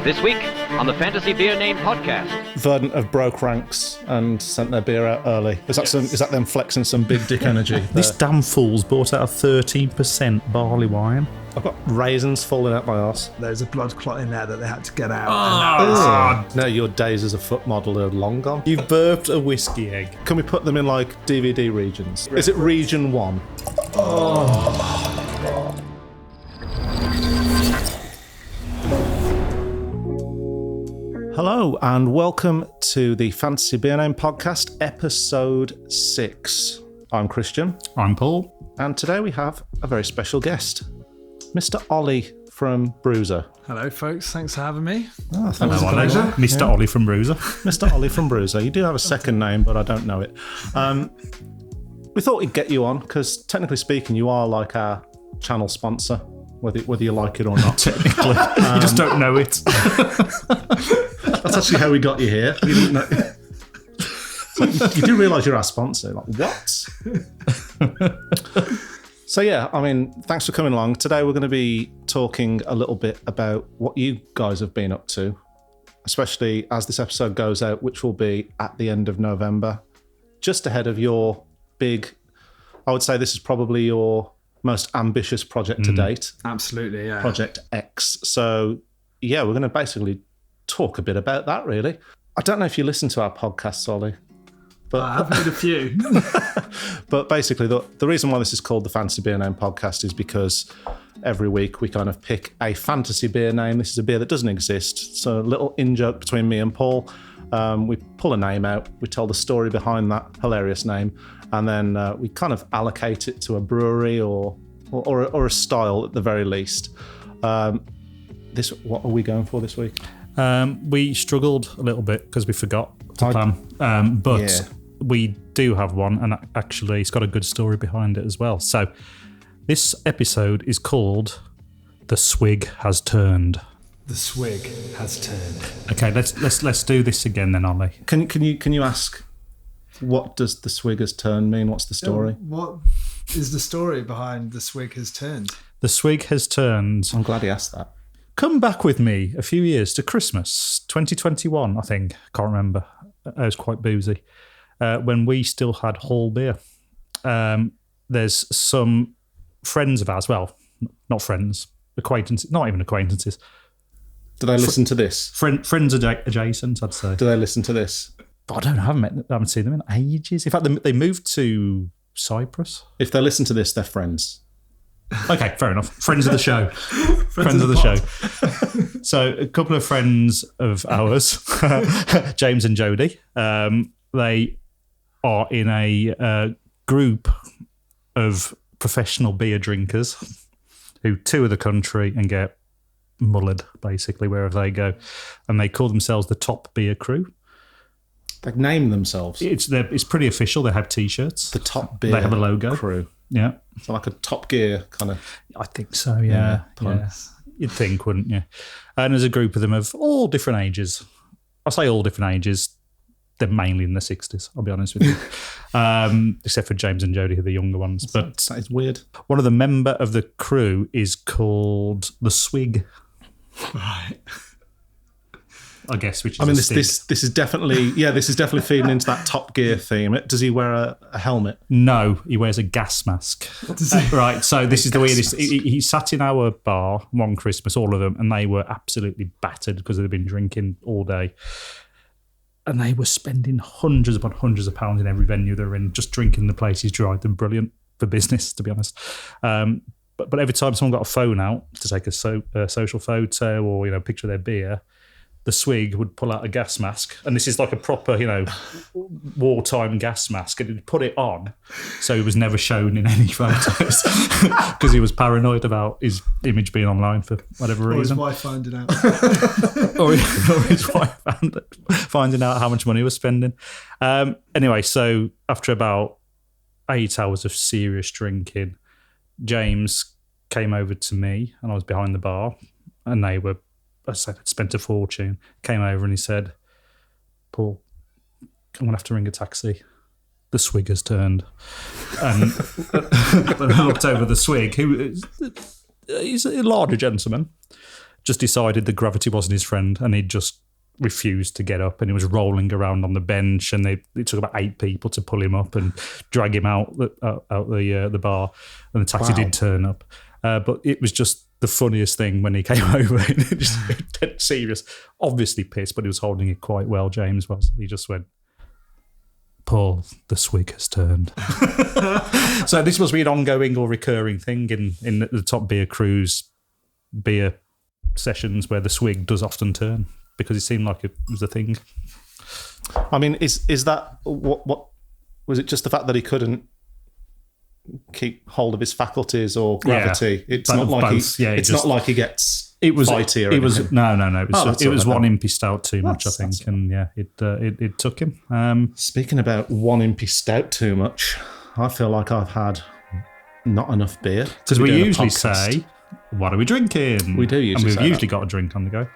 This week on the Fantasy Beer Name Podcast. Verdant have broke ranks and sent their beer out early. Is that them flexing some big dick energy? This damn fool's bought out a 13% barley wine. I've got raisins falling out my arse. There's a blood clot in there that they had to get out. No, your days as a foot model are long gone. You've burped a whiskey egg. Can we put them in like DVD regions? Is it region 1? Hello and welcome to the Fantasy Beer Name Podcast, episode 6. I'm Christian. I'm Paul. And today we have a very special guest, Mr. Olly from Brewser. Hello, folks. Thanks for having me. Oh, thanks. Hello, Olly. Mr. Olly from Brewser. Mr. Olly from Brewser. You do have a second name, but I don't know it. We thought we'd get you on because, technically speaking, you are like our channel sponsor, whether you like it or not. Technically. You just don't know it. That's actually how we got you here. You didn't know. You do realise you're our sponsor. Like, what? So yeah, I mean, thanks for coming along. Today we're going to be talking a little bit about what you guys have been up to, especially as this episode goes out, which will be at the end of November, just ahead of your big, I would say this is probably your most ambitious project to date. Absolutely, yeah. ProjectX. So yeah, we're going to basically talk a bit about that, really. I don't know if you listen to our podcasts, Olly. But I've heard a few. But basically, the reason why this is called the Fantasy Beer Name Podcast is because every week we kind of pick a fantasy beer name. This is a beer that doesn't exist. So a little in-joke between me and Paul. We pull a name out. We tell the story behind that hilarious name. And then we kind of allocate it to a brewery or a style at the very least. What are we going for this week? We struggled a little bit because we forgot to plan. But we do have one, and actually it's got a good story behind it as well. So this episode is called The Swig Has Turned. The swig has turned. Okay, let's do this again then, Olly. Can you ask, what does the swig has turned mean? What's the story? What is the story behind the swig has turned? The Swig Has Turned. I'm glad he asked that. Come back with me a few years to Christmas 2021, I think. Can't remember. I was quite boozy. When we still had Hall beer. There's some friends of ours, well, not friends, acquaintances, not even acquaintances. Do they listen to this? Friends adjacent, I'd say. Do they listen to this? I don't know. I haven't seen them in ages. In fact, they moved to Cyprus. If they listen to this, they're friends. Okay, fair enough. Friends of the show. friends of the show. So a couple of friends of ours, James and Jody, they are in a group of professional beer drinkers who tour the country and get mullered, basically, wherever they go. And they call themselves the Top Beer Crew. They name themselves. It's pretty official. They have T-shirts. The Top Beer. They have a logo. Crew. Yeah. So like a Top Gear kind of. I think so, yeah. You'd think, wouldn't you? And there's a group of them of all different ages. I say all different ages. They're mainly in the 60s, I'll be honest with you. Except for James and Jody, who are the younger ones. But that is weird. One of the member of the crew is called the Swig. Right. I guess, which is this is definitely feeding into that Top Gear theme. Does he wear a helmet? No, he wears a gas mask. Right, so this is the weirdest. He sat in our bar one Christmas, all of them, and they were absolutely battered because they'd been drinking all day. And they were spending hundreds upon hundreds of pounds in every venue they're in, just drinking the places dry. They're brilliant for business, to be honest. But every time someone got a phone out to take a social photo or a picture of their beer, the Swig would pull out a gas mask, and this is like a proper, wartime gas mask, and he'd put it on, so he was never shown in any photos because he was paranoid about his image being online for whatever reason. Or his wife finding out. or his wife finding out how much money he was spending. Anyway, so after about 8 hours of serious drinking, James came over to me, and I was behind the bar, and they were, as I said, I'd spent a fortune. Came over and he said, Paul, I'm going to have to ring a taxi. The Swig has turned. And I looked over the Swig, who he's a larger gentleman, just decided that gravity wasn't his friend, and he just refused to get up, and he was rolling around on the bench, and it took about 8 people to pull him up and drag him out the bar, and the taxi did turn up. But it was just the funniest thing when he came over, and just dead serious, obviously pissed, but he was holding it quite well, James was. He just went, Paul, the swig has turned. So this must be an ongoing or recurring thing in the top beer cruise beer sessions where the swig does often turn, because it seemed like it was a thing. I mean, is that what was it? Just the fact that he couldn't keep hold of his faculties or gravity? Yeah, it's not like not like he gets fighty or anything. No. It was one impy stout too much, I think, and it took him. Speaking about one impy stout too much, I feel like I've had not enough beer. Because we usually say, "What are we drinking?" We do usually. And we've say usually that. got a drink on the go.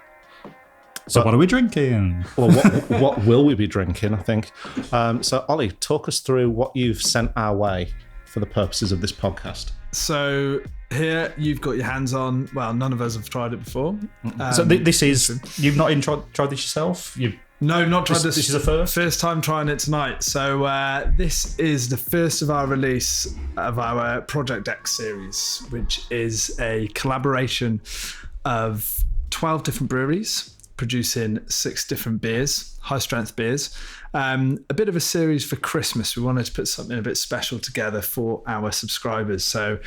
So what are we drinking? Well, what will we be drinking, I think. So, Ollie, talk us through what you've sent our way for the purposes of this podcast. So here you've got your hands on, well, none of us have tried it before. So this is, you've not tried this yourself? No, not tried this. This is a first? First time trying it tonight. So this is the first of our release of our ProjectX series, which is a collaboration of 12 different breweries producing 6 different beers, high-strength beers. A bit of a series for Christmas. We wanted to put something a bit special together for our subscribers. So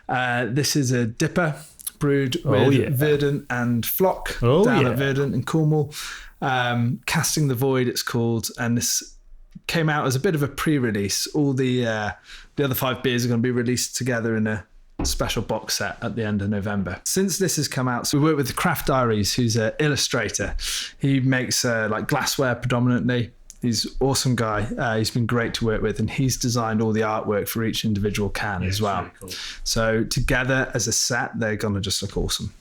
this is a DIPA brewed with Verdant and Floc down at Verdant in Cornwall. Casting the Void, it's called, and this came out as a bit of a pre-release. All the other 5 beers are going to be released together in a special box set at the end of November. Since this has come out, so we work with Craft Diaries, who's an illustrator. He makes like glassware predominantly. He's an awesome guy. He's been great to work with, and he's designed all the artwork for each individual can as well. Really cool. So together as a set, they're going to just look awesome.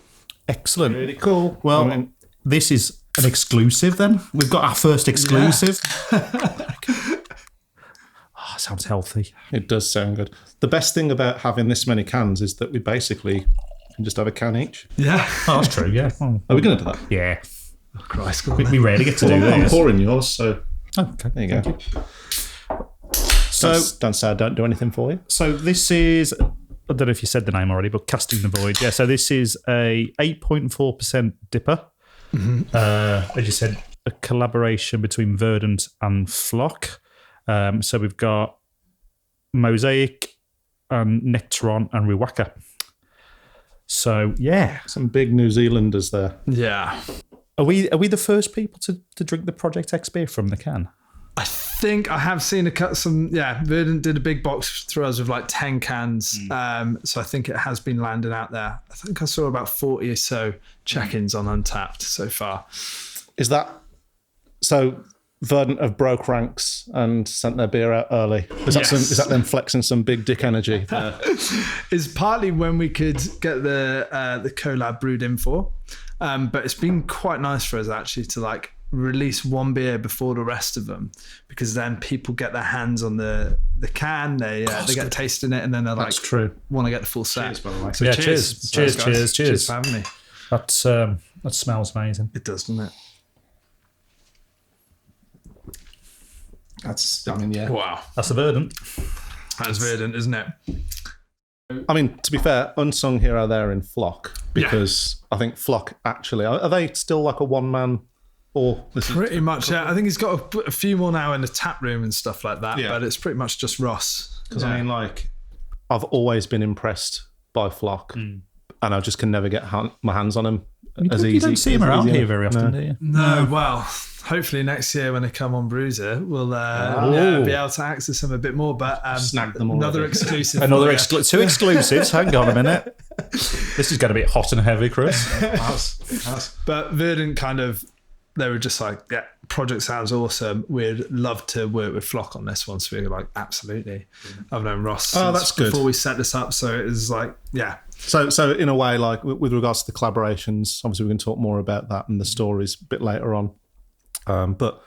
Excellent. Really cool. Well, this is an exclusive then. We've got our first exclusive. Oh, sounds healthy. It does sound good. The best thing about having this many cans is that we basically can just have a can each. Yeah. Oh, that's true, yeah. Are we going to do that? Yeah. Oh, Christ. We rarely get to do I'm this. pouring yours, so Okay. there you go. So, don't say I don't do anything for you. So this is, I don't know if you said the name already, but Casting the Void. Yeah, so this is a 8.4% DIPA. Mm-hmm. As you said, a collaboration between Verdant and Floc. So we've got Mosaic and Nectaron and Riwaka. So yeah, some big New Zealanders there. Yeah. Are we the first people to drink the ProjectX beer from the can? I think I have seen Verdant did a big box through us with like 10 cans. So I think it has been landing out there. I think I saw about 40 or so check-ins on Untapped so far. Is that so? Verdant have broke ranks and sent their beer out early. Is that them flexing some big dick energy there? It's partly when we could get the collab brewed in for, but it's been quite nice for us actually to like release one beer before the rest of them, because then people get their hands on the can, they get tasting it, and then they're like, true. Want to get the full set. Cheers, by the way. So Yeah, cheers. Cheers for having me. That smells amazing. It does, doesn't it? Wow. That's a Verdant. That's Verdant, isn't it? I mean, to be fair, unsung hero there in Floc, because I think Floc actually, are they still like a one-man? Or pretty much, yeah. I think he's got a few more now in the tap room and stuff like that, but it's pretty much just Ross. Because I mean, like, I've always been impressed by Floc, and I just can never get my hands on him as easy. You don't see him around here very often, do you? No, well, hopefully next year when they come on Bruiser, we'll be able to access them a bit more. But snag them already. Another exclusive. Two exclusives. Hang on a minute. This is going to be hot and heavy, Chris. But Verdant kind of, they were just like, yeah, project sounds awesome. We'd love to work with Floc on this one. So we were like, absolutely. I've known Ross since before we set this up. So it was like, yeah. So in a way, like with regards to the collaborations, obviously we can talk more about that and the stories a bit later on. But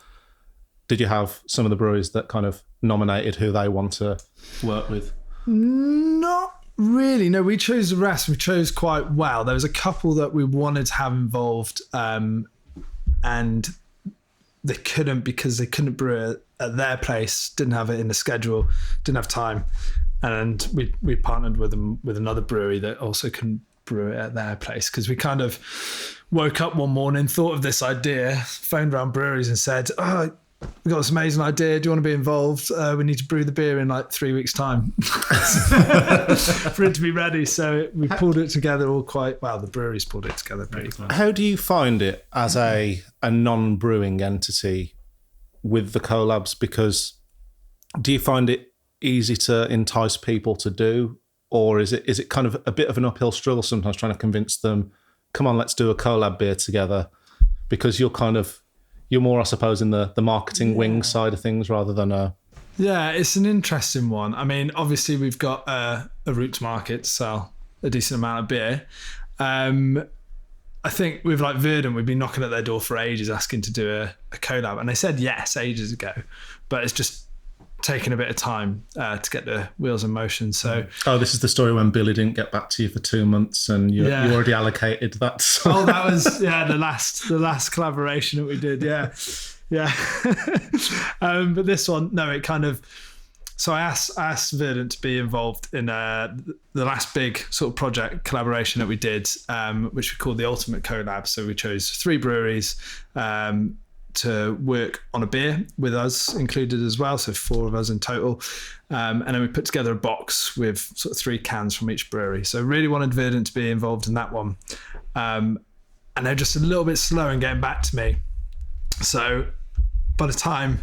did you have some of the breweries that kind of nominated who they want to work with? Not really, no, we chose the rest. We chose quite well. There was a couple that we wanted to have involved, and they couldn't because they couldn't brew it at their place, didn't have it in the schedule, didn't have time. And we partnered with them with another brewery that also couldn't brew it at their place, because we kind of woke up one morning, thought of this idea, phoned around breweries and said, oh, we got this amazing idea. Do you want to be involved? We need to brew the beer in like 3 weeks' time for it to be ready. So we pulled it together all quite well. The breweries pulled it together pretty well. How do you find it as a non-brewing entity with the collabs? Because do you find it easy to entice people to do, or is it kind of a bit of an uphill struggle sometimes trying to convince them, come on, let's do a collab beer together? Because you're more, I suppose, in the marketing wing side of things rather than a... Yeah, it's an interesting one. I mean, obviously we've got a route to market to sell a decent amount of beer. I think with like Verdant, we've been knocking at their door for ages asking to do a collab, and they said yes ages ago, but it's just taken a bit of time to get the wheels in motion. So, this is the story when Billy didn't get back to you for 2 months, and you already allocated that. Oh, that was the last collaboration that we did. Yeah. But this one, no, it kind of. So I asked Verdant to be involved in the last big sort of project collaboration that we did, which we called the Ultimate Collab. So we chose 3 breweries to work on a beer with us included as well, so 4 of us in total, and then we put together a box with sort of 3 cans from each brewery. So really wanted Verdant to be involved in that one, and they're just a little bit slow in getting back to me. So by the time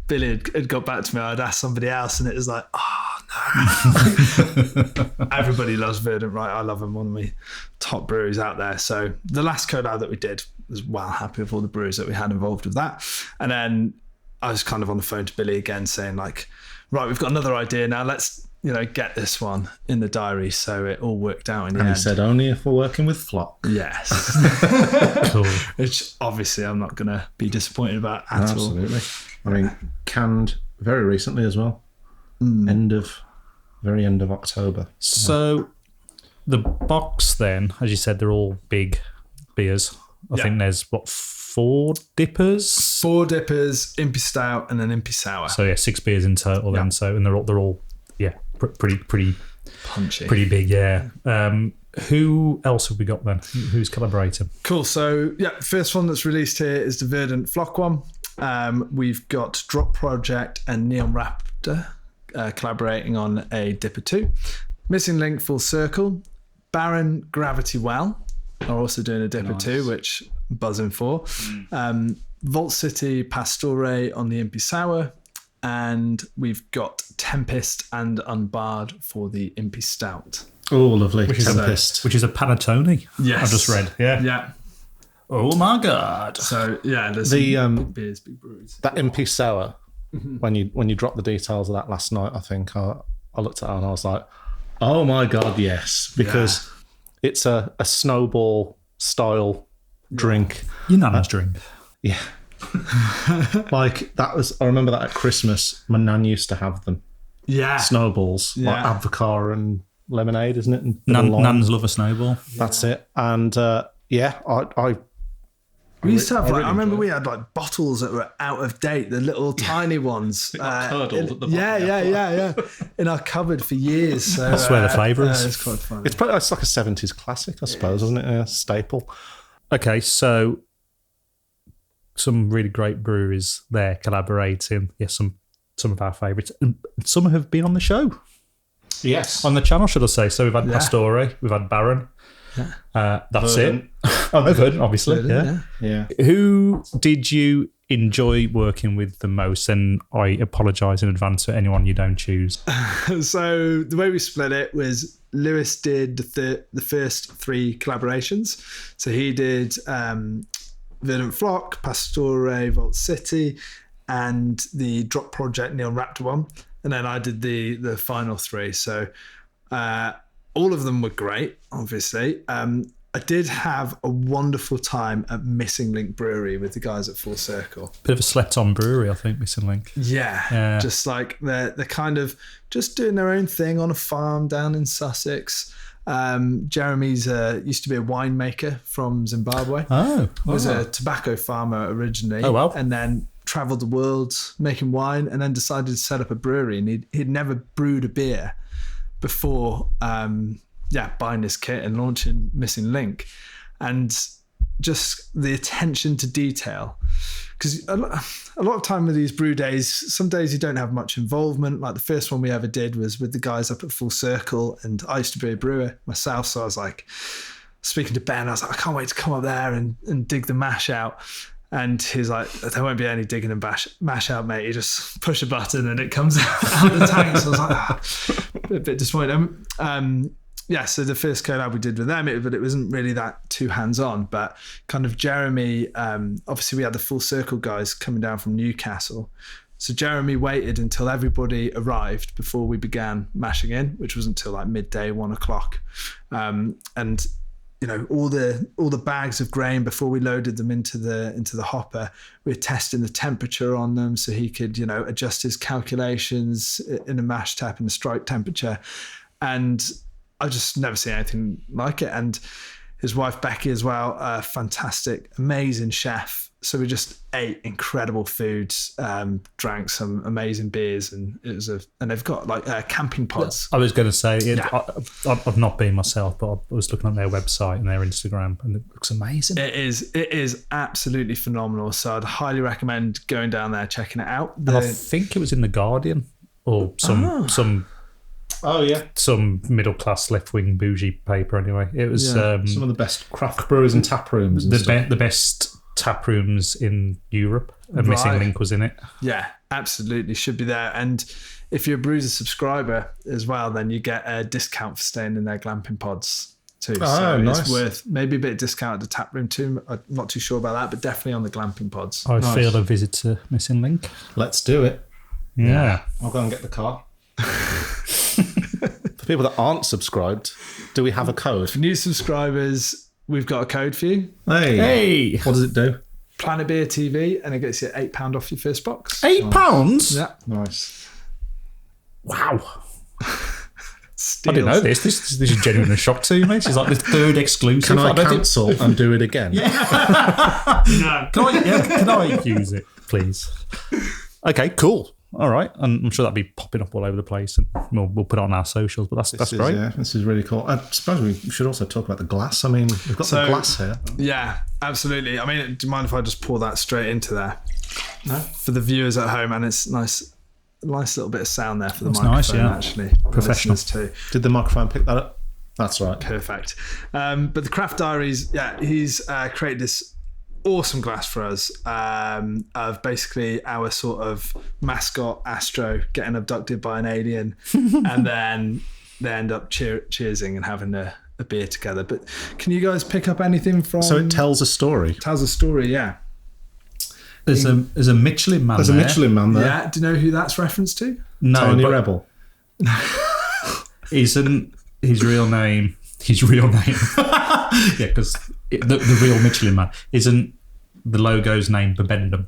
Billy had got back to me, I'd asked somebody else, and it was like, no. Everybody loves Verdant, right? I love them, one of my top breweries out there. So the last collab that we did, was well happy with all the breweries that we had involved with that. And then I was kind of on the phone to Billy again saying like, right, we've got another idea now, let's get this one in the diary. So it all worked out in the end. And he said, only if we're working with Floc. Yes. Cool. Which obviously I'm not going to be disappointed about at all. Absolutely. I mean, canned very recently as well. Very end of October. So the box then, as you said, they're all big beers. I think there's 4 dippers? 4 dippers, Impy Stout, and an Impy Sour. So 6 beers in total then. So, and they're all pretty punchy, pretty big. Yeah. Who else have we got then? Who's collaborating? Cool. So first one that's released here is the Verdant Floc one. We've got Drop Project and Neon Raptor collaborating on a Dipper 2. Missing Link Full Circle, Baron Gravity Well are also doing a Dipper 2, which I'm buzzing for. Vault City Pastore on the Impy Sour, and we've got Tempest and Unbarred for the Impy Stout. Oh, lovely. Which is a panettone. Yes. I've just read. Yeah. Oh my God. So there's the big beers, big breweries. That Impy Sour, when you dropped the details of that last night, I think I looked at it and I was like, oh my God, yes, because it's a snowball style drink. Unanimous drink. Yeah. Like that was, I remember that at Christmas, my nan used to have them. Yeah. Snowballs, like Advocaat and lemonade, isn't it? And Nans love a snowball. That's it. And we used to have I remember we had like bottles that were out of date, the little tiny ones. Curdled at the bottom. Yeah. In our cupboard for years. So, that's where the flavour is. It's quite funny. It's like a 70s classic, I suppose, isn't it? A staple. Okay, so some really great breweries there collaborating. Yes, some of our favourites. And some have been on the show. Yes. On the channel, should I say. So we've had Pastore, we've had Baron. That's Verdant. it. Verdant, obviously. Verdant, yeah. Who did you enjoy working with the most? And I apologise in advance for anyone you don't choose. So the way we split it was Lewis did the first 3 collaborations. So he did Verdant Floc, Pastore, Vault City, and the Drop Project Neon Raptor one. And then I did the final 3. So all of them were great, obviously. I did have a wonderful time at Missing Link Brewery with the guys at Full Circle. Bit of a slept-on brewery, I think, Missing Link. Yeah. Just like they're kind of just doing their own thing on a farm down in Sussex. Jeremy's used to be a winemaker from Zimbabwe. Oh, was a tobacco farmer originally. Oh, wow. And then traveled the world making wine, and then decided to set up a brewery. And he'd never brewed a beer before buying this kit and launching Missing Link. And just the attention to detail, because a lot of time with these brew days, some days you don't have much involvement. Like the first one we ever did was with the guys up at Full Circle, and I used to be a brewer myself, so I was like speaking to Ben, I was like, I can't wait to come up there and dig the mash out. And he's like, there won't be any digging and mash out, mate. You just push a button and it comes out of the tank. So I was like, a bit disappointed. So the first collab we did with them, but it wasn't really that too hands-on. But kind of Jeremy, obviously we had the Full Circle guys coming down from Newcastle. So Jeremy waited until everybody arrived before we began mashing in, which wasn't until like midday, 1 o'clock. And you know, all the bags of grain, before we loaded them into the hopper, we were testing the temperature on them so he could, you know, adjust his calculations in a mash tap and the strike temperature. And I just never seen anything like it. And his wife Becky as well, a fantastic, amazing chef. So we just ate incredible foods, drank some amazing beers, and and they've got like camping pods. I was going to say, I've not been myself, but I was looking on their website and their Instagram, and it looks amazing. It is absolutely phenomenal. So I'd highly recommend going down there, checking it out. And I think it was in the Guardian or some middle class left wing bougie paper. Anyway, it was some of the best craft brewers and tap rooms. The best tap rooms in Europe, and Missing Link was in it. Yeah, absolutely, should be there. And if you're a Brewser subscriber as well, then you get a discount for staying in their glamping pods too. Nice. It's worth maybe a bit of discount at the tap room too. I'm not too sure about that, but definitely on the glamping pods. I feel a visit to Missing Link. Let's do it. Yeah. I'll go and get the car. For people that aren't subscribed, do we have a code? For new subscribers, we've got a code for you. Hey. What does it do? Planet Beer TV, and it gets you £8 off your first box. £8? Yeah. Nice. Wow. I didn't know this. This is genuinely a shock to me. It's like the third exclusive. Can I cancel and do it again? No. Can I use it, please? Okay, cool. All right, and I'm sure that'll be popping up all over the place, and we'll put it on our socials. But that's great. Yeah, this is really cool. I suppose we should also talk about the glass. I mean, we've got the glass here. Yeah, absolutely. I mean, do you mind if I just pour that straight into there? No. For the viewers at home, and it's nice little bit of sound there for the microphone. Nice, yeah. Actually, professional too. Did the microphone pick that up? That's right. Perfect. But the Craft Diaries, he's created this awesome glass for us of basically our sort of mascot Astro getting abducted by an alien, and then they end up cheersing and having a beer together. But can you guys pick up anything from? So it tells a story. Tells a story, yeah. There's a Michelin man. There's a Michelin man there. Yeah. Do you know who that's reference to? No, Tiny Rebel. Isn't his real name? Yeah, because the real Michelin man isn't the logo's name Bibendum.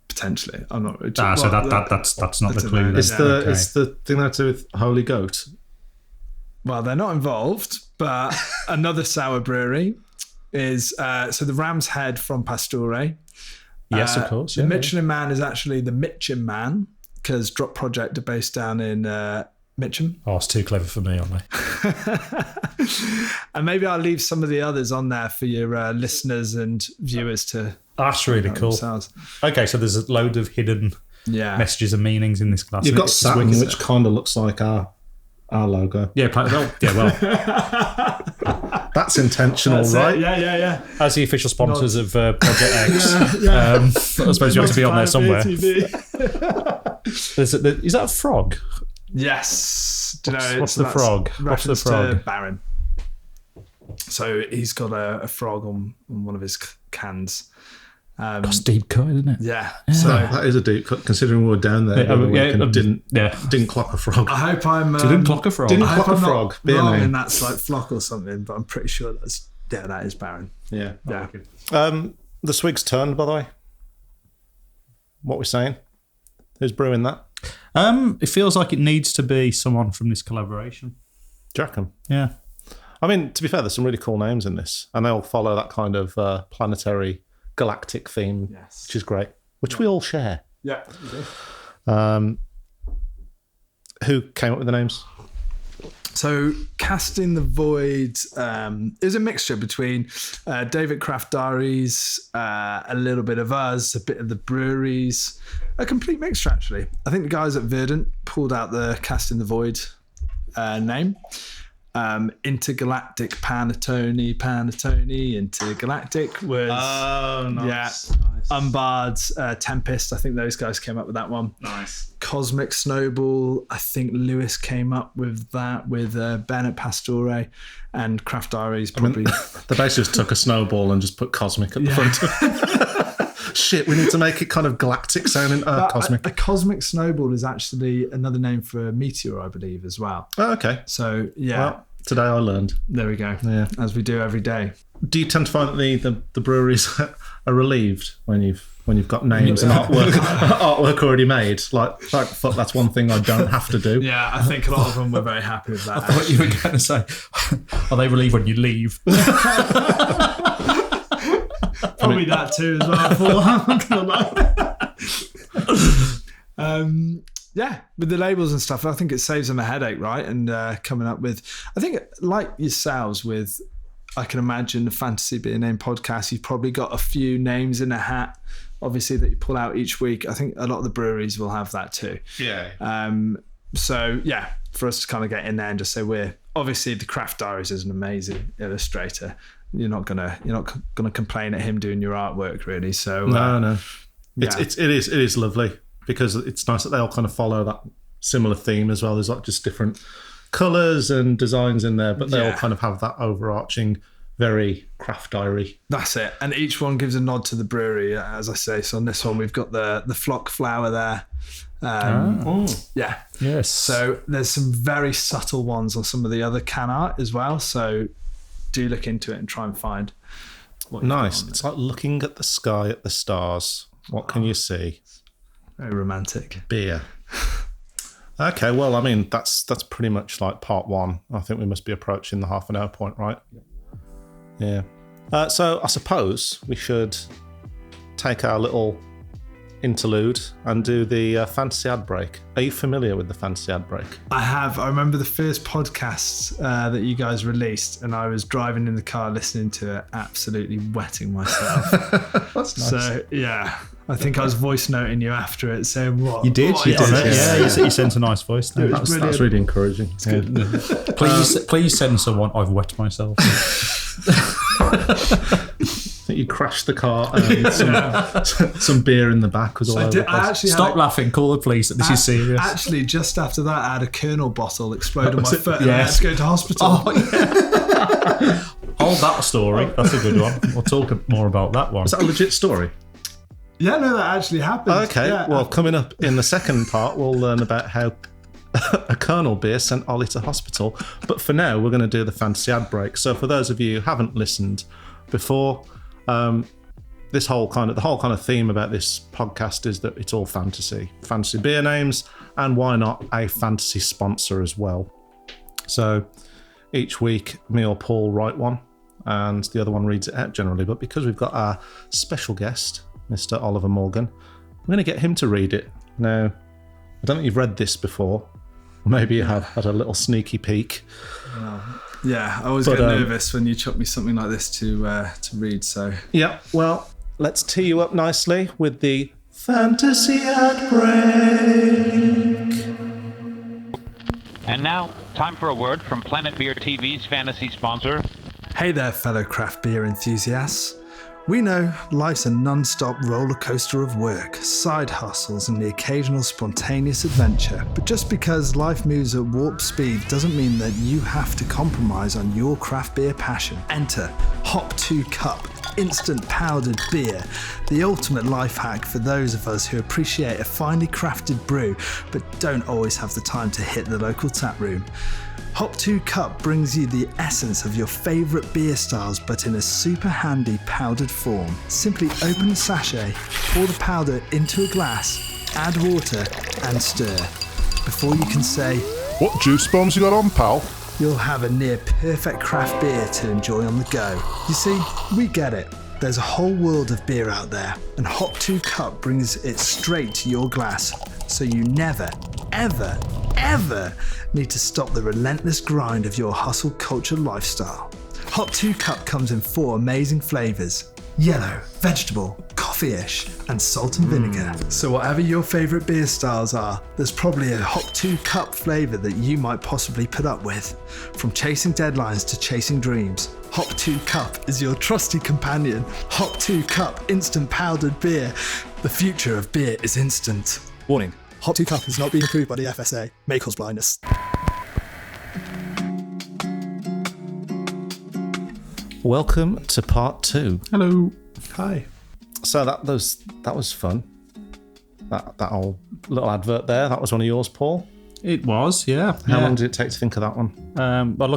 Potentially, I'm not. So that's not the clue. It's the thing that to do with Holy Goat. Well, they're not involved, but another sour brewery is so the Ram's Head from Pastore. Yes, of course. The Michelin Man is actually the Mitcham Man, because Drop Project are based down in Mitcham. Oh, it's too clever for me, aren't they? And maybe I'll leave some of the others on there for your listeners and viewers to. That's really cool. Themselves. Okay, so there's a load of hidden messages and meanings in this glass. You've got Saturn, which kind of looks like our logo. Yeah, well. That's intentional, right? Yeah. As the official sponsors of ProjectX, I suppose you have to be on there somewhere. Is that a frog? Yes. What's the frog? What's the frog? Baron. So he's got a frog on one of his cans. That's deep cut, isn't it? Yeah. So That is a deep cut, considering we were down there the other week and didn't clock a frog. I hope I'm... Didn't clock a frog. Didn't I hope clock a I'm frog. not Beer wrong name. and that's like Floc or something, but I'm pretty sure that is Baron. Yeah. Yeah. The swig's turned, by the way. What we're saying? Who's brewing that? It feels like it needs to be someone from this collaboration. Do you reckon? Yeah. I mean, to be fair, there's some really cool names in this, and they all follow that kind of planetary, galactic theme, which is great, which we all share. Yeah, we do. Who came up with the names? So, Casting the Void is a mixture between David Craft Diaries, a little bit of us, a bit of the breweries, a complete mixture, actually. I think the guys at Verdant pulled out the Casting the Void name. Intergalactic Panatone, Intergalactic was... Oh, nice. Yeah. Unbarred Tempest, I think those guys came up with that one. Nice. Cosmic Snowball, I think Lewis came up with that with Bennett Pastore, and Craft Diaries probably. They basically just took a snowball and just put cosmic at the front. Shit, we need to make it kind of galactic sounding. Cosmic. A cosmic snowball is actually another name for a meteor, I believe, as well. Oh, okay. So, yeah. Well, today I learned. There we go. Yeah. As we do every day. Do you tend to find that the breweries are relieved when you've got names and artwork already made? Like fuck, that's one thing I don't have to do. Yeah, I think a lot of them were very happy with that. I thought you were going to say, are they relieved when you leave? Probably that too as well. Paul. I'm not gonna lie. Yeah, with the labels and stuff, I think it saves them a headache, right? And coming up with, I think, like yourselves with, I can imagine the Fantasy Beer Name podcast, you've probably got a few names in a hat, obviously, that you pull out each week. I think a lot of the breweries will have that too. Yeah. So yeah, for us to kind of get in there and just say obviously the Craft Diaries is an amazing illustrator. You're not gonna complain at him doing your artwork, really. So No. Yeah. It is lovely because it's nice that they all kind of follow that similar theme as well. There's like just different colours and designs in there, but they all kind of have that overarching, very Craft Diary. That's it. And each one gives a nod to the brewery, as I say. So on this one, we've got the Floc flower there. Yeah. Yes. So there's some very subtle ones on some of the other can art as well. So do look into it and try and find what you've Nice. got on It's like looking at the sky, at the stars. What can you see? there. Very romantic. Beer. Okay, well, I mean, that's pretty much like part one. I think we must be approaching the half an hour point, right? Yeah. So I suppose we should take our little interlude and do the fantasy ad break. Are you familiar with the fantasy ad break? I have. I remember the first podcast that you guys released, and I was driving in the car listening to it, absolutely wetting myself. That's nice. So, yeah. I think I was voice noting you after it, saying what? You did? What You I did, did. yeah. You sent a nice voice note. That's really encouraging. It's good. Please send someone, I've wet myself. I think you crashed the car and some beer in the back was all over the place. Stop laughing, call the police. This is serious. Actually, just after that, I had a Kernel bottle explode on my Was it? foot and I had to go to hospital. Hold that story. That's a good one. We'll talk more about that one. Is that a legit story? Yeah, no, that actually happened. Okay, Yeah. well, coming up in the second part, we'll learn about how a Kernel beer sent Olly to hospital. But for now, we're going to do the fantasy ad break. So for those of you who haven't listened before, the whole kind of theme about this podcast is that it's all fantasy beer names, and why not a fantasy sponsor as well. So each week, me or Paul write one, and the other one reads it out generally. But because we've got our special guest, Mr. Oliver Morgan, I'm going to get him to read it. Now, I don't think you've read this before. Or maybe you have had a little sneaky peek. Yeah, I always get nervous when you chuck me something like this to read. So Yeah, well, let's tee you up nicely with the fantasy ad break. And now, time for a word from Planet Beer TV's fantasy sponsor. hey there, fellow craft beer enthusiasts. We know life's a non-stop roller coaster of work, side hustles, and the occasional spontaneous adventure. But just because life moves at warp speed doesn't mean that you have to compromise on your craft beer passion. Enter Hop 2 Cup, instant powdered beer, the ultimate life hack for those of us who appreciate a finely crafted brew but don't always have the time to hit the local tap room. Hop 2 Cup brings you the essence of your favourite beer styles but in a super handy powdered form. Simply open the sachet, pour the powder into a glass, add water and stir. Before you can say, "What juice bombs you got on, pal?" you'll have a near perfect craft beer to enjoy on the go. You see, we get it. There's a whole world of beer out there, and Hop 2 Cup brings it straight to your glass, so you never, ever, ever need to stop the relentless grind of your hustle culture lifestyle. Hop 2 Cup comes in 4 amazing flavours: yellow, vegetable, coffee-ish, and salt and vinegar. So whatever your favourite beer styles are, there's probably a Hop 2 Cup flavour that you might possibly put up with. From chasing deadlines to chasing dreams, Hop 2 Cup is your trusty companion. Hop 2 Cup instant powdered beer. The future of beer is instant. Warning, Hop 2 Cup has not been approved by the FSA. May cause blindness. Welcome to part 2. Hello. Hi. So that was fun. That old little advert there, that was one of yours, Paul. It was, yeah. How long did it take to think of that one? Well,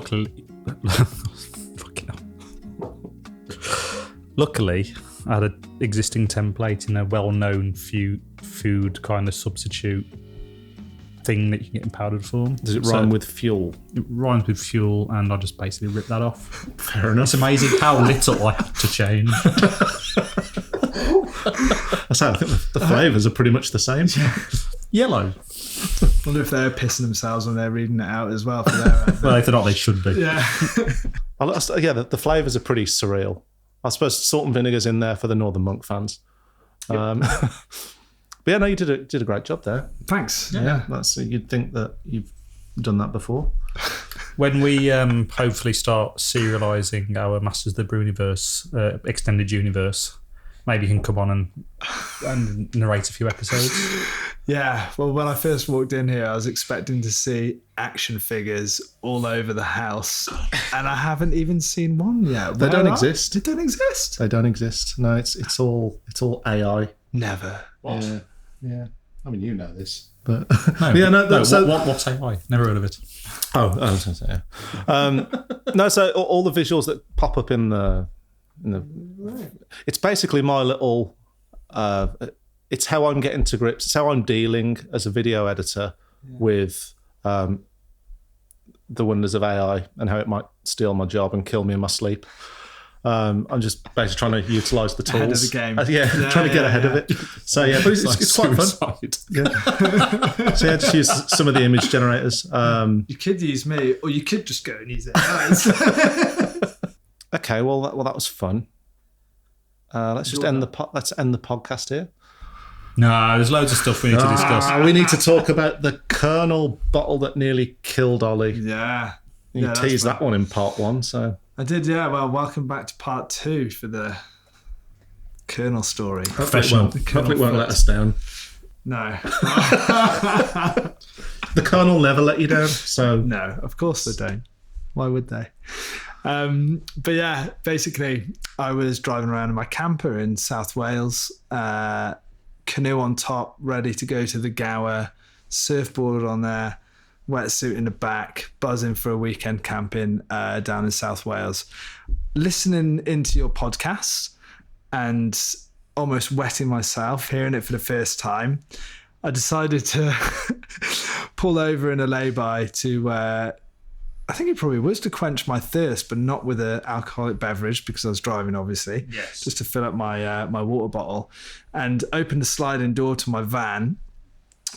luckily, I had an existing template in a well-known food kind of substitute thing that you can get in powdered form. Does it rhyme with fuel? It rhymes with fuel, and I just basically ripped that off. Fair enough. It's amazing how little I had to change. I think the flavours are pretty much the same. Yellow. Wonder if they're pissing themselves when they're reading it out as well for their Well, if they're not, they should be. Yeah. The flavours are pretty surreal. I suppose salt and vinegar's in there for the Northern Monk fans. Yep. But yeah, no, you did a great job there. Thanks. Yeah, you'd think that you've done that before. When we hopefully start serialising our Masters of the Brewniverse extended universe, maybe you can come on and narrate a few episodes. Yeah, well, when I first walked in here, I was expecting to see action figures all over the house, and I haven't even seen one yet. They don't exist. They don't exist. They don't exist. No, it's all AI. Never. What? Yeah. I mean, you know this, but what's AI? Never heard of it. No. So all the visuals that pop up in the it's basically my little. It's how I'm getting to grips. It's how I'm dealing as a video editor with the wonders of AI and how it might steal my job and kill me in my sleep. I'm just basically trying to utilise the tools. Ahead of the game. Trying to get ahead of it. So yeah, but it's quite fun. Yeah. So yeah, just use some of the image generators. You could use me, or you could just go and use it. Okay, well that was fun. Let's end the podcast here. No, there's loads of stuff we need to discuss. We need to talk about the Kernel bottle that nearly killed Olly. Yeah. You teased that one in part 1, so. I did, yeah. Well, welcome back to part 2 for the Kernel story. Professional. Hopefully it won't let us down. No. The Kernel never let you down, so. No, of course they don't. Why would they? But yeah, basically, I was driving around in my camper in South Wales, canoe on top, ready to go to the Gower, surfboard on there, wetsuit in the back, buzzing for a weekend camping down in South Wales, listening into your podcast and almost wetting myself, hearing it for the first time. I decided to pull over in a lay-by to, I think it probably was to quench my thirst, but not with an alcoholic beverage because I was driving, obviously. Yes. Just to fill up my my water bottle, and opened the sliding door to my van.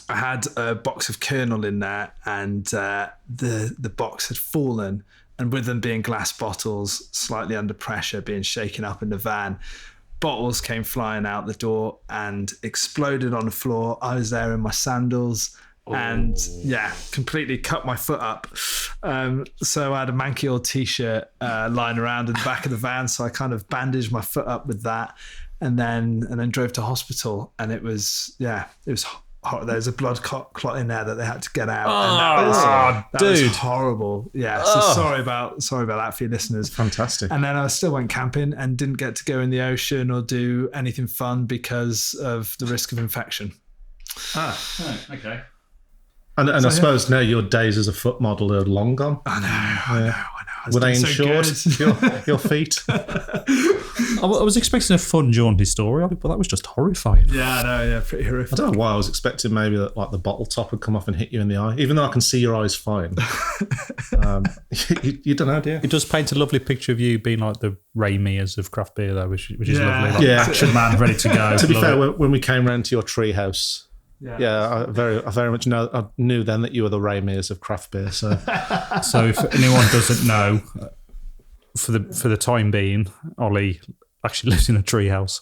I had a box of Kernel in there, and the box had fallen, and with them being glass bottles, slightly under pressure, being shaken up in the van, bottles came flying out the door and exploded on the floor. I was there in my sandals. And yeah, completely cut my foot up. So I had a manky old t-shirt lying around in the back of the van. So I kind of bandaged my foot up with that, and then drove to hospital. And it was there's a blood clot in there that they had to get out. Oh, that was dude. horrible. Yeah. So sorry about that for your listeners. Fantastic. And then I still went camping and didn't get to go in the ocean or do anything fun because of the risk of infection. Okay. And I suppose now your days as a foot model are long gone. I know. Were they insured? Your feet? I was expecting a fun, jaunty story of it, but that was just horrifying. Yeah, I know. Yeah, pretty horrific. I don't know why I was expecting maybe that like the bottle top would come off and hit you in the eye, even though I can see your eyes fine. You don't know, do you? It does paint a lovely picture of you being like the Ray Mears of craft beer, though, which is Yeah. lovely. Like Yeah. action man, ready to go. To be Love fair, it. when we came round to your tree house, I very much know. I knew then that you were the Ray Mears of craft beer. So So if anyone doesn't know, for the time being, Ollie actually lives in a treehouse.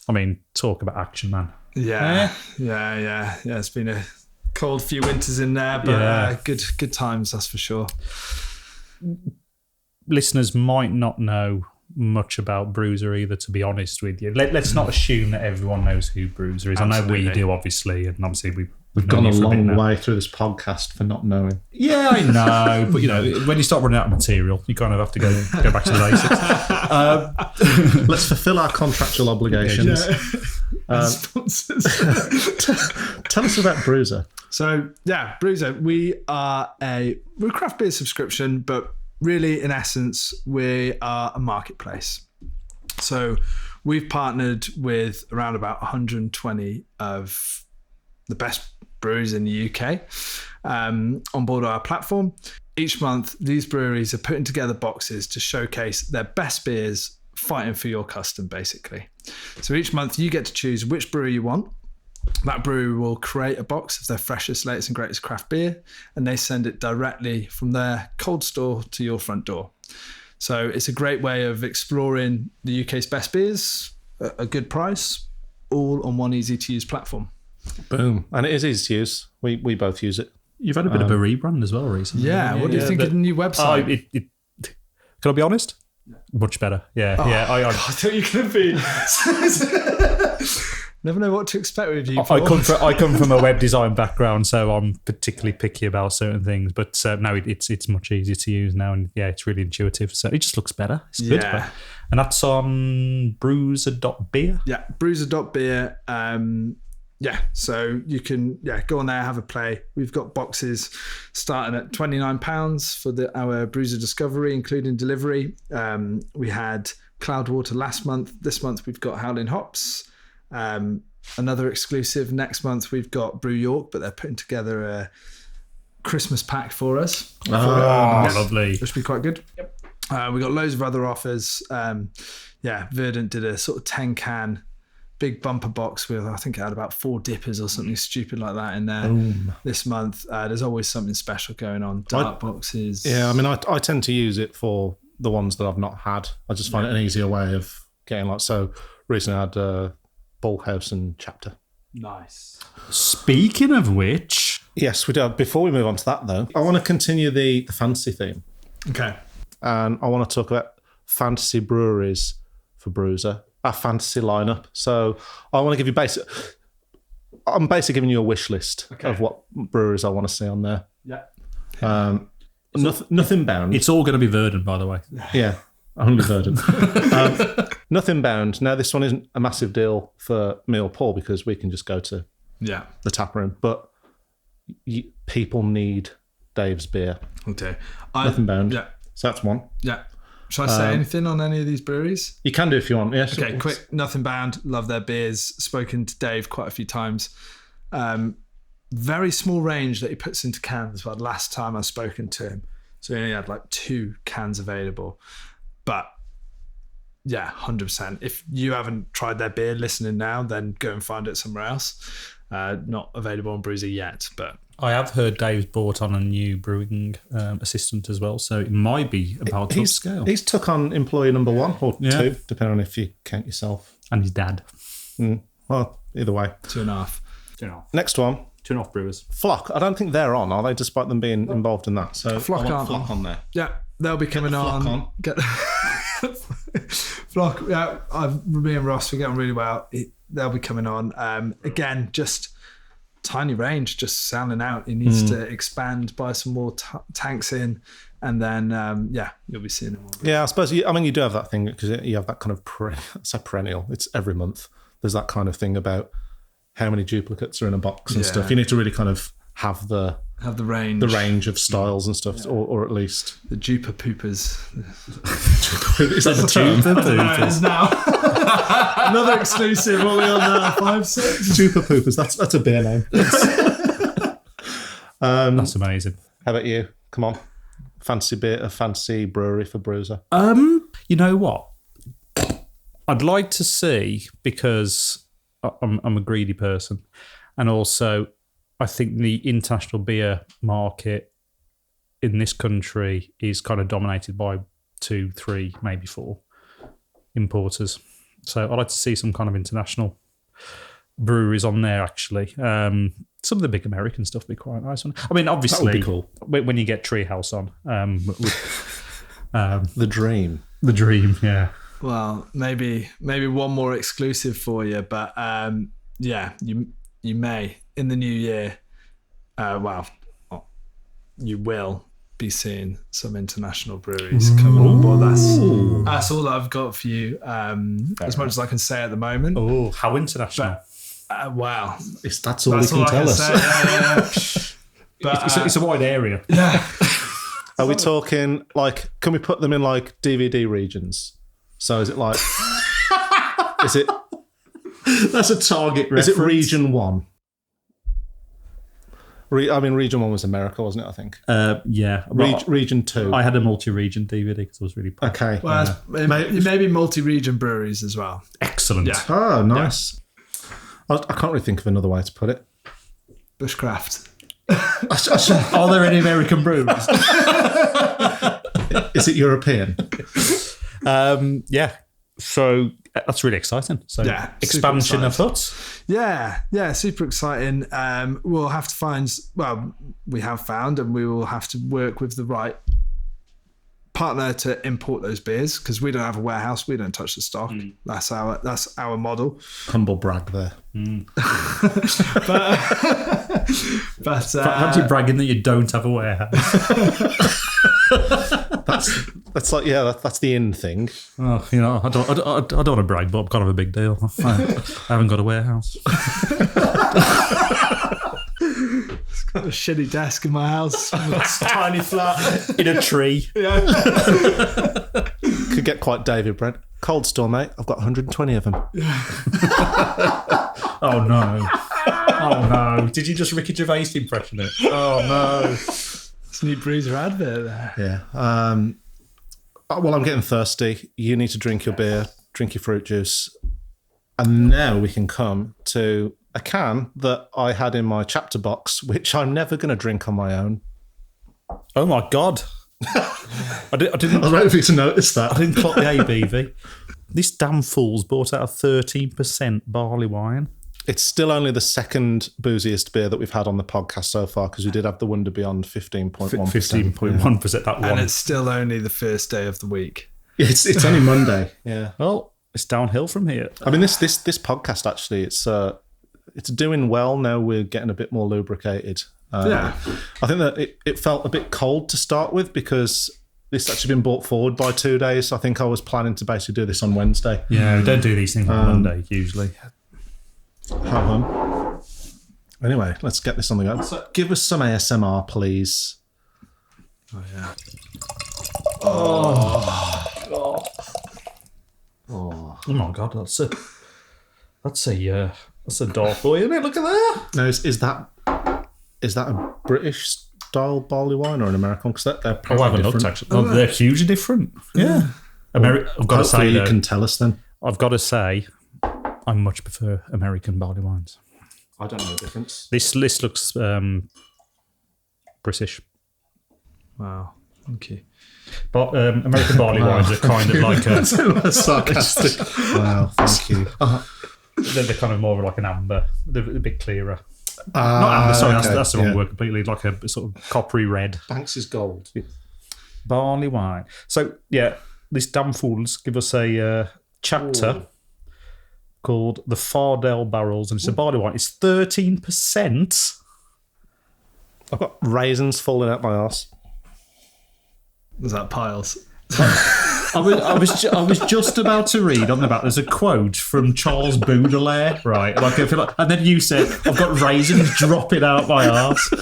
I mean, talk about action man. Yeah. It's been a cold few winters in there, but good times, that's for sure. Listeners might not know much about Brewser either, to be honest with you. Let's not assume that everyone knows who Brewser is. Absolutely. I know we do, obviously, and obviously we've gone a long way through this podcast for not knowing. Yeah, I know, but when you start running out of material, you kind of have to go back to the basics. Let's fulfil our contractual obligations. Sponsors. Tell us about Brewser. So Brewser, we're a craft beer subscription, but really in essence we are a marketplace. So we've partnered with around about 120 of the best breweries in the UK on board our platform. Each month these breweries are putting together boxes to showcase their best beers, fighting for your custom basically. So each month you get to choose which brewery you want. That brewery will create a box of their freshest, latest and greatest craft beer, and they send it directly from their cold store to your front door. So it's a great way of exploring the UK's best beers at a good price, all on one easy to use platform. Boom. And it is easy to use. We both use it. You've had a bit of a rebrand as well recently. Yeah, what do you think of the new website? Can I be honest? Much better. Yeah. I thought you could be. Never know what to expect with you. I come from a web design background, so I'm particularly picky about certain things. But no, it's much easier to use now, and it's really intuitive. So it just looks better. It's good. Yeah. And that's on Brewser.beer. Yeah, Brewser.beer. So you can go on there, have a play. We've got boxes starting at £29 for our Brewser Discovery, including delivery. We had Cloudwater last month. This month we've got Howling Hops. Another exclusive. Next month we've got Brew York, but they're putting together a Christmas pack for us. Lovely. Which will be quite good. Yep. We got loads of other offers. Verdant did a sort of 10 can big bumper box with, I think it had about 4 dippers or something stupid like that in there this month. There's always something special going on. Dark boxes. Yeah, I mean, I tend to use it for the ones that I've not had. I just find it an easier way of getting so recently I had Bullhouse and Chapter. Nice. Speaking of which, yes, we do. Before we move on to that though, I want to continue the fantasy theme. Okay. And I want to talk about fantasy breweries for Brewser, our fantasy lineup. So I want to give you I'm basically giving you a wish list of what breweries I want to see on there. Yeah. Nothing bound. it's all going to be Verdant, by the way. Yeah, only Verdant. Nothing bound. Now, this one isn't a massive deal for me or Paul because we can just go to the tap room. But people need Dave's beer. Okay. Nothing bound. Yeah. So that's one. Yeah. Shall I say anything on any of these breweries? You can do if you want. Yes. Okay, quick. Nothing Bound. Love their beers. Spoken to Dave quite a few times. Very small range that he puts into cans. But last time I've spoken to him, so he only had like 2 cans available. But yeah, 100%. If you haven't tried their beer, listening now, then go and find it somewhere else. Not available on Brewser yet, but I have heard Dave's brought on a new brewing assistant as well, so it might be about to upscale. He's took on employee number 1 or 2, depending on if you count yourself. And his dad. Well, either way. 2.5. 2.5. Next one. 2.5 brewers. Floc. I don't think they're on, are they? Despite them being involved in that. So Floc I want aren't Floc on there. Yeah, they'll be coming Floc on. Get Floc. Yeah, me and Ross, we get on really well. They'll be coming on. Again, just tiny range just selling out. He needs to expand, buy some more tanks in, and then you'll be seeing it more. Yeah, I suppose. You do have that thing because you have that kind of perennial. It's every month. There's that kind of thing about how many duplicates are in a box and stuff. You need to really kind of have the range of styles and stuff, or at least the Jupiter poopers. Is that the term? It is now. Another exclusive. What are we on now? 5, 6. Jupiter poopers. That's a beer name. That's amazing. How about you? Come on, fancy beer, a fancy brewery for Brewser. You know what? I'd like to see, because I'm a greedy person, and also I think the international beer market in this country is kind of dominated by 2, 3, maybe 4 importers. So I'd like to see some kind of international breweries on there, actually. Some of the big American stuff would be quite nice. I mean, obviously, that would be cool. When you get Treehouse on. The dream. The dream, yeah. Well, maybe one more exclusive for you, but you may in the new year. You will be seeing some international breweries coming on board. That's all I've got for you. As much as I can say at the moment. Oh, how international! Wow, That's all you can tell us. But, it's a wide area. Yeah. Are we talking like? Can we put them in like DVD regions? So is it like? Is it? That's a target reference. Is it region 1? Region 1 was America, wasn't it? I think. Yeah. Region 2. I had a multi-region DVD because I was really proud. Okay. Well, maybe multi-region breweries as well. Excellent. Yeah. Oh, nice. Yeah. I can't really think of another way to put it. Bushcraft. Are there any American breweries? Is it European? Yeah. So that's really exciting. So expansion of huts. Yeah, super exciting. We'll have to find. Well, we have found, and we will have to work with the right partner to import those beers because we don't have a warehouse. We don't touch the stock. That's our model. Humble brag there. But fancy bragging that you don't have a warehouse. That's like that's the in thing. Oh, I don't want to brag, but I'm kind of a big deal. I haven't got a warehouse. It's got a shitty desk in my house. It's a tiny flat in a tree. Yeah. Could get quite David Brent. Cold store, mate. I've got 120 of them. Oh no! Did you just Ricky Gervais impression it? Oh no! It's a new Brewser advert there. Yeah. Well, I'm getting thirsty. You need to drink your beer, drink your fruit juice, and now we can come to a can that I had in my chapter box, which I'm never going to drink on my own. Oh my God! I didn't. I was waiting for you to notice that. I didn't clock the ABV. This damn fool's bought out a 13% barley wine. It's still only the second booziest beer that we've had on the podcast so far because we did have the Wonder Beyond 15.1%. 15.1%, that one. And it's still only the first day of the week. It's only Monday. Yeah. Well, it's downhill from here. I mean, this podcast actually, it's doing well now. We're getting a bit more lubricated. I think that it felt a bit cold to start with because this actually been brought forward by 2 days. I think I was planning to basically do this on Wednesday. Yeah, we don't do these things on Monday usually. Anyway, let's get this on the go. So, give us some ASMR, please. Oh yeah. Oh my God, that's a dark boy, isn't it? Look at that. Now, is that a British style barley wine or an American? Because they're probably I haven't different. looked actually. They're hugely different. Yeah. I've got to say, you can tell us then. I've got to say, I much prefer American barley wines. I don't know the difference. This list looks British. Wow. Thank you. But American barley wines are kind of like a sarcastic. Wow, thank you. They're kind of more like an amber. They're a bit clearer. Not amber, sorry, okay. that's the wrong word completely. Like a sort of coppery red. Banks is gold. Barley wine. So, yeah, these damn fools give us a chapter called the Fardell Barrels, and it's a barley wine. It's 13%. I've got raisins falling out my arse. Was that piles? I was just about to read on the back. There's a quote from Charles Baudelaire, right? Like, I feel like, and then you said, "I've got raisins dropping out my arse,"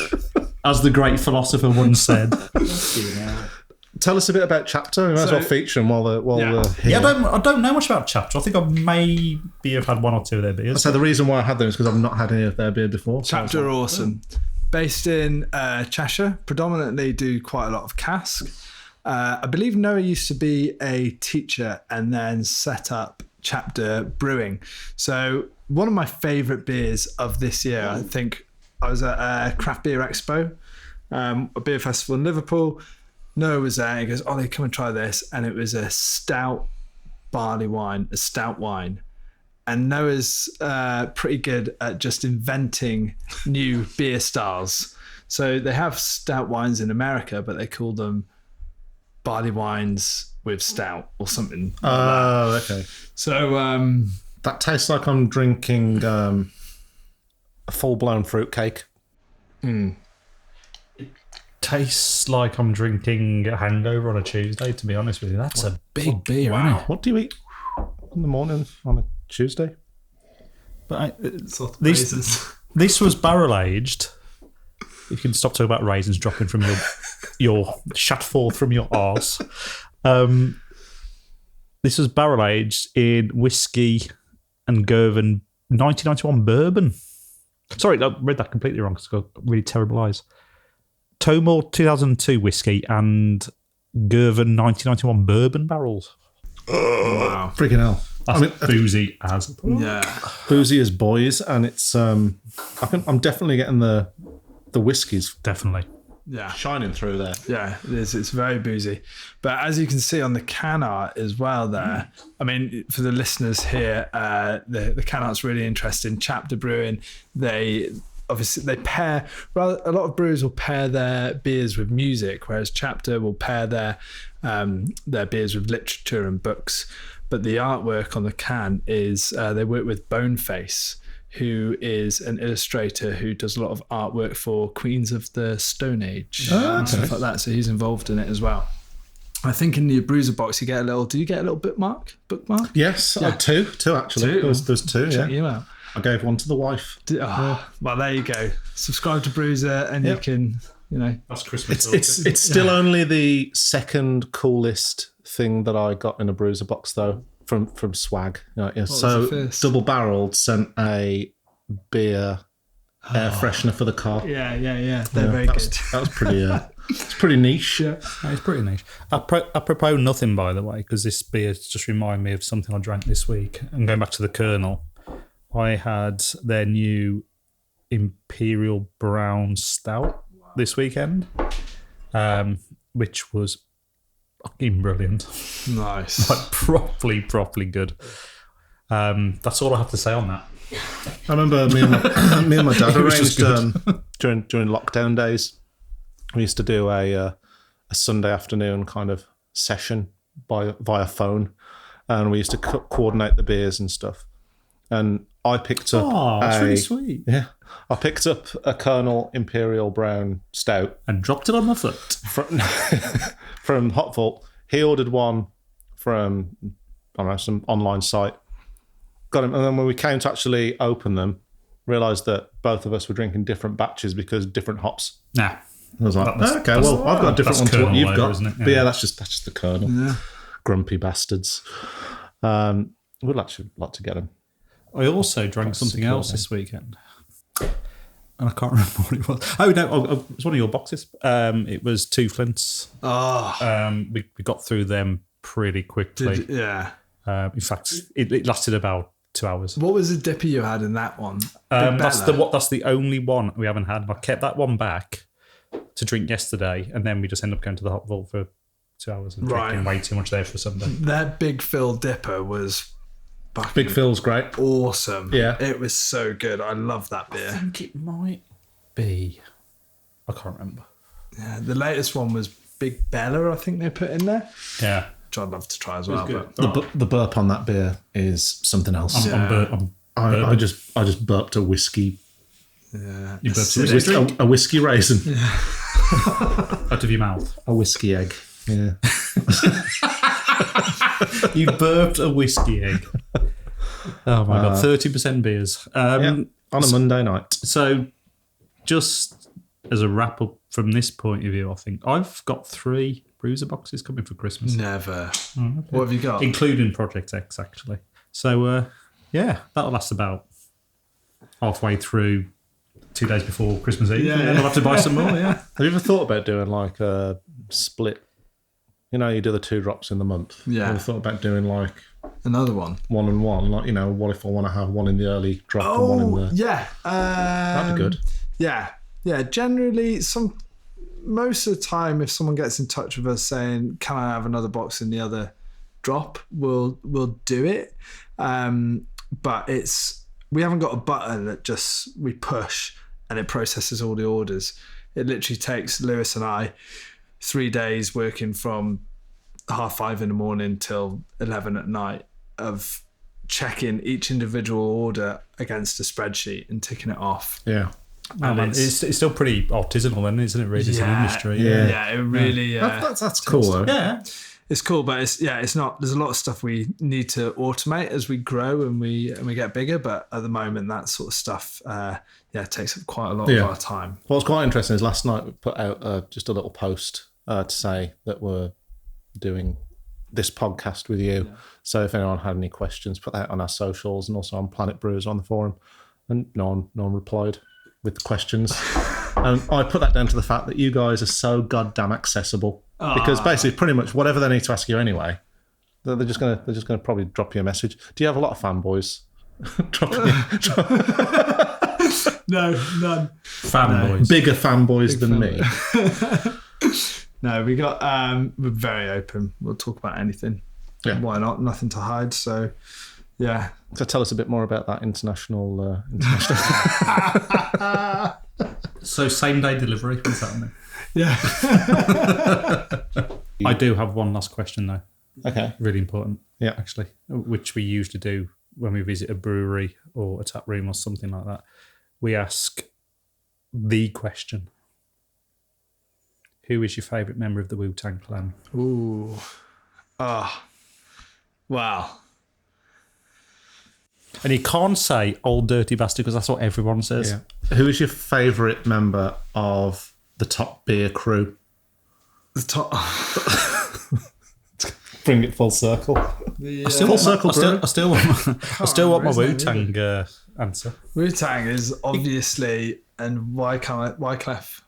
as the great philosopher once said. Tell us a bit about Chapter. We might as well feature them while they're here. Yeah, I don't know much about Chapter. I think I maybe have had one or two of their beers. So the reason why I had them is because I've not had any of their beer before. Chapter are awesome. Based in Cheshire, predominantly do quite a lot of cask. I believe Noah used to be a teacher and then set up Chapter Brewing. So one of my favourite beers of this year, I think I was at a Craft Beer Expo, a beer festival in Liverpool. Noah was there and he goes, "Ollie, come and try this." And it was a stout barley wine, a stout wine. And Noah's pretty good at just inventing new beer styles. So they have stout wines in America, but they call them barley wines with stout or something. Oh, okay. So that tastes like I'm drinking a full-blown fruitcake. Tastes like I'm drinking a hangover on a Tuesday, to be honest with you. That's a big beer, isn't it? What do you eat in the morning on a Tuesday? But this was barrel aged. You can stop talking about raisins dropping from your shut forth from your arse. This was barrel aged in whiskey and Girvan 1991 bourbon. Sorry, I read that completely wrong because I've got really terrible eyes. Tomor 2002 whiskey and Girvan 1991 bourbon barrels. wow. Freaking hell. That's boozy as. Yeah. Boozy as boys, and it's I'm definitely getting the whiskies Definitely. Yeah. shining through there. Yeah, it is. It's very boozy. But as you can see on the can art as well there, I mean, for the listeners here, the can art's really interesting. Chapter Brewing, they pair, rather, a lot of brewers will pair their beers with music, whereas Chapter will pair their beers with literature and books. But the artwork on the can is, they work with Boneface, who is an illustrator who does a lot of artwork for Queens of the Stone Age and stuff like that. So he's involved in it as well. I think in the Brewser box you get a little. Do you get a little bookmark? Yes, two actually. There's two. Check Yeah, you out. I gave one to the wife. Well, there you go. Subscribe to Brewser, and you can, That's Christmas. It's still only the second coolest thing that I got in a Brewser box though from Swag. So the first? double barreled sent a beer air freshener for the car. Yeah. They're very good. That was pretty. It's pretty niche. Yeah. It's pretty niche. Apropos nothing, by the way, because this beer just reminded me of something I drank this week. And going back to the Kernel, I had their new Imperial Brown Stout this weekend, which was fucking brilliant. Nice. Like properly good. That's all I have to say on that. I remember me and my dad arranged during lockdown days. We used to do a Sunday afternoon kind of session via phone, and we used to coordinate the beers and stuff. And I picked up that's really sweet. Yeah, I picked up a Kernel Imperial Brown Stout And dropped it on my foot. from Hot Vault. He ordered one from some online site. Got him, and then when we came to actually open them, realised that both of us were drinking different batches because different hops. Nah. I was like, I've got a different one to what you've got. Isn't it? But yeah, that's just the Kernel. Yeah. Grumpy bastards. We'd actually like to get them. I also drank something else this weekend. And I can't remember what it was. Oh, no, it was one of your boxes. It was Two Flints. We got through them pretty quickly. In fact, it lasted about 2 hours. What was the dipper you had in that one? That's the only one we haven't had. I kept that one back to drink yesterday, and then we just ended up going to the Hot Vault for 2 hours and drinking way too much there for Sunday. That Big Phil dipper was Big Phil's great. Awesome. Yeah. It was so good. I love that beer. I think it might be. I can't remember. Yeah, the latest one was Big Bella, I think they put in there. Yeah. which I'd love to try as well. But The burp on that beer is something else. I just burped a whiskey. yeah, You burped A whiskey raisin. out of your mouth. A whiskey egg. Yeah. You burped a whiskey egg. Oh my god, 30% beers. On a Monday night. So, just as a wrap up from this point of view, I think I've got 3 Brewser boxes coming for Christmas, never. What have you got? including ProjectX actually. So, that'll last about halfway through, 2 days before Christmas Eve, and then I'll have to buy some more. Yeah. Have you ever thought about doing like a split? You know, you do the 2 drops in the month. Yeah. Have you thought about doing like Another one. 1 and 1? Like, what if I want to have one in the early drop and one in the... Yeah. That'd be good. Yeah. Generally, most of the time, if someone gets in touch with us saying, "Can I have another box in the other drop?" we'll do it. But we haven't got a button that just we push and it processes all the orders. It literally takes Lewis and I 3 days working from 5:30 in the morning till 11 at night of checking each individual order against a spreadsheet and ticking it off. Yeah. And it's still pretty artisanal then, isn't it, really? It's an industry. Yeah, it really... That's cool, though. Yeah. It's cool, but it's not... There's a lot of stuff we need to automate as we grow and we get bigger, but at the moment, that sort of stuff takes up quite a lot of our time. What's quite interesting is last night we put out just a little post to say that we're doing this podcast with you. Yeah. So if anyone had any questions, put that on our socials and also on Planet Brewers on the forum. And no one replied with questions. And I put that down to the fact that you guys are so goddamn accessible. Because basically pretty much whatever they need to ask you anyway, they're just gonna probably drop you a message. Do you have a lot of fanboys? No, none. Fanboys. No. Bigger fanboys than me. No, we got we're very open. We'll talk about anything. Yeah. Why not? Nothing to hide. So yeah. So tell us a bit more about that international So same day delivery, is that on there? Yeah. I do have one last question though. Okay. Really important. Yeah. Actually, which we usually do when we visit a brewery or a tap room or something like that. We ask the question: who is your favourite member of the Wu-Tang Clan? Ooh. Wow. And you can't say old dirty bastard because that's what everyone says. Yeah. Who is your favourite member of the top beer crew? The top. Bring it full circle. I still want my Wu-Tang answer. Wu-Tang is obviously, and Wyclef.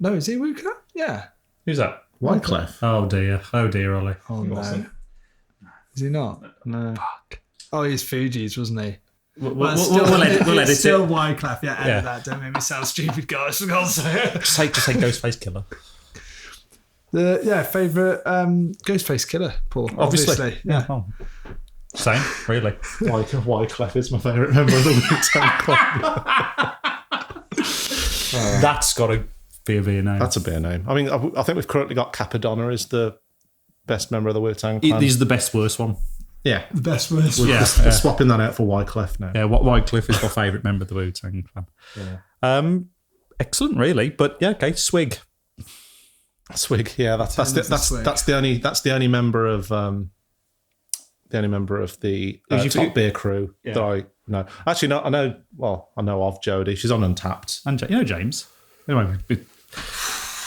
No, is he Wyclef? Yeah. Who's that? Wyclef. Oh dear, Olly. Oh no. Is he not? No. Fuck. Oh, he's Fuji's, wasn't he? We'll edit it. Still Wyclef. Yeah, edit that. Don't make me sound stupid, guys. For God's sake. Just say Ghostface Killer. Favourite Ghostface Killer, Paul. Obviously. Yeah. Oh. Same, really. Wyclef is my favourite member of the Wu-Tang Clan. That's got to be a beer name. That's a beer name. I mean, I think we've currently got Capadonna as the best member of the Wu-Tang Clan. He's the best worst one. Yeah. The best worst. We're swapping that out for Wyclef now. Yeah, Wyclef is my favourite member of the Wu-Tang Clan. Yeah. Excellent, really. But yeah, okay, Swig. Swig, yeah, that's the only member of the top beer crew that I know. Actually, no, I know of Jodie. She's on Untapped, and you know James. Anyway,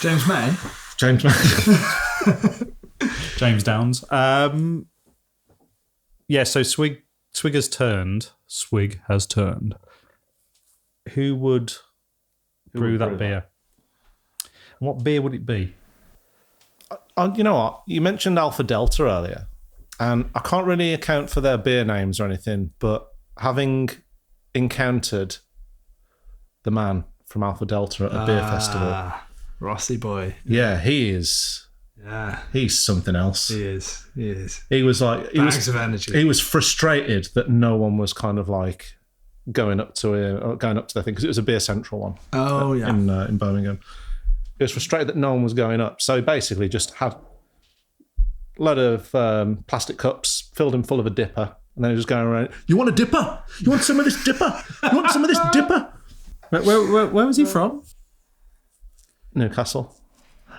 James May. James Downs. Yeah, so Swig has turned. Who would brew that beer? What beer would it be? You know what? You mentioned Alpha Delta earlier, and I can't really account for their beer names or anything, but having encountered the man from Alpha Delta at a beer festival, Rossi boy. Yeah, he is. Yeah, he's something else. He is. He was like bags of energy. He was frustrated that no one was kind of like going up to their thing because it was a Beer Central one. Oh yeah, in Birmingham. He was frustrated that no one was going up, so he basically just had load of plastic cups, filled them full of a dipper, and then he was going around. You want a dipper? You want some of this dipper? You want some of this dipper? Where was he from? Newcastle.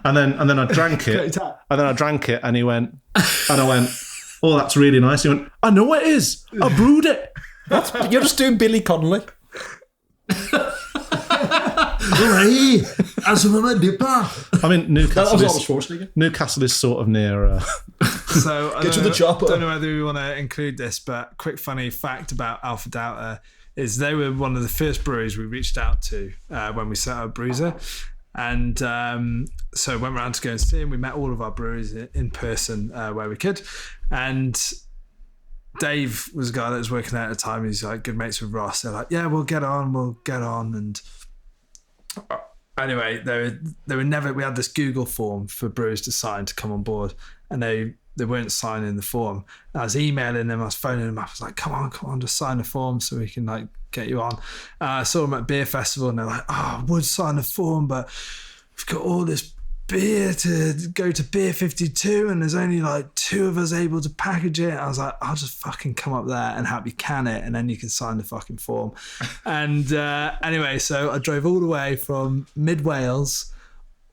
And then I drank it. And he went, and I went, oh, that's really nice. He went, I know it is. I brewed it. You're just doing Billy Connolly. Hooray! As a dipper. I mean, Newcastle is sort of near. So Get to the chopper. I don't know whether we want to include this, but quick funny fact about Alpha Delta is they were one of the first breweries we reached out to when we set up Brewser. And so went around to go and see them. We met all of our breweries in person where we could. And Dave was a guy that was working there at the time. He's like good mates with Ross. They're like, yeah, we'll get on. And anyway, they were never. We had this Google form for brewers to sign to come on board, and they weren't signing the form. I was emailing them, I was phoning them up. I was like, come on, just sign the form so we can like get you on. I saw them at beer festival, and they're like, oh, I would sign the form, but we've got all this beer to go to Beer 52, and there's only like 2 of us able to package it. I was like, I'll just fucking come up there and help you can it, and then you can sign the fucking form. And anyway, so I drove all the way from mid Wales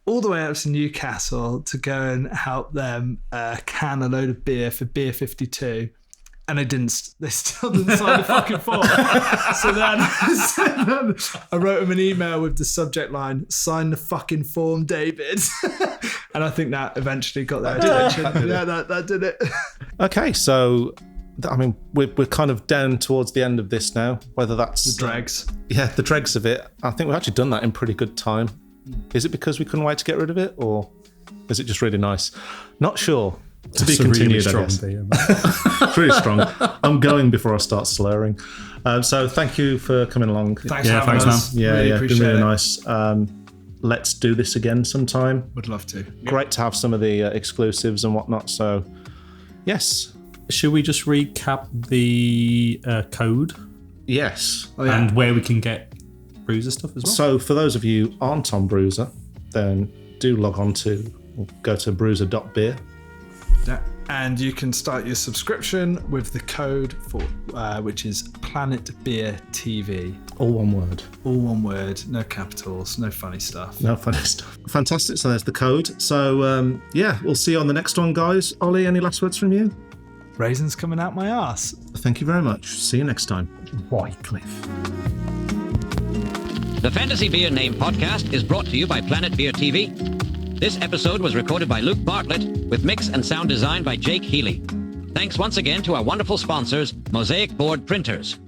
all the way up to Newcastle to go and help them can a load of beer for Beer 52. And they still didn't sign the fucking form. So then I wrote him an email with the subject line, sign the fucking form, David. And I think that eventually got their attention. That did it. Okay, so, I mean, we're kind of down towards the end of this now, whether that's... The dregs. Yeah, the dregs of it. I think we've actually done that in pretty good time. Is it because we couldn't wait to get rid of it, or is it just really nice? Not sure. To be continued, I guess. It's really strong. I'm going before I start slurring. So thank you for coming along. Thanks for having us. Man. Yeah, really it's been really it. nice. Let's do this again sometime. Would love to. Great to have some of the exclusives and whatnot. So, yes. Should we just recap the code? Yes. And where we can get Brewser stuff as well? So for those of you who aren't on Brewser, then do log on to, go to brewser.beer. Yeah. And you can start your subscription with the code for which is Planet Beer TV. All one word. All one word, no capitals, no funny stuff. No funny stuff. Fantastic. So there's the code. So yeah, we'll see you on the next one, guys. Ollie, any last words from you? Raisins coming out my arse. Thank you very much. See you next time. Wycliffe. The Fantasy Beer Name Podcast is brought to you by Planet Beer TV. This episode was recorded by Luke Bartlett with mix and sound design by Jake Healy. Thanks once again to our wonderful sponsors, Mosaic Board Printers.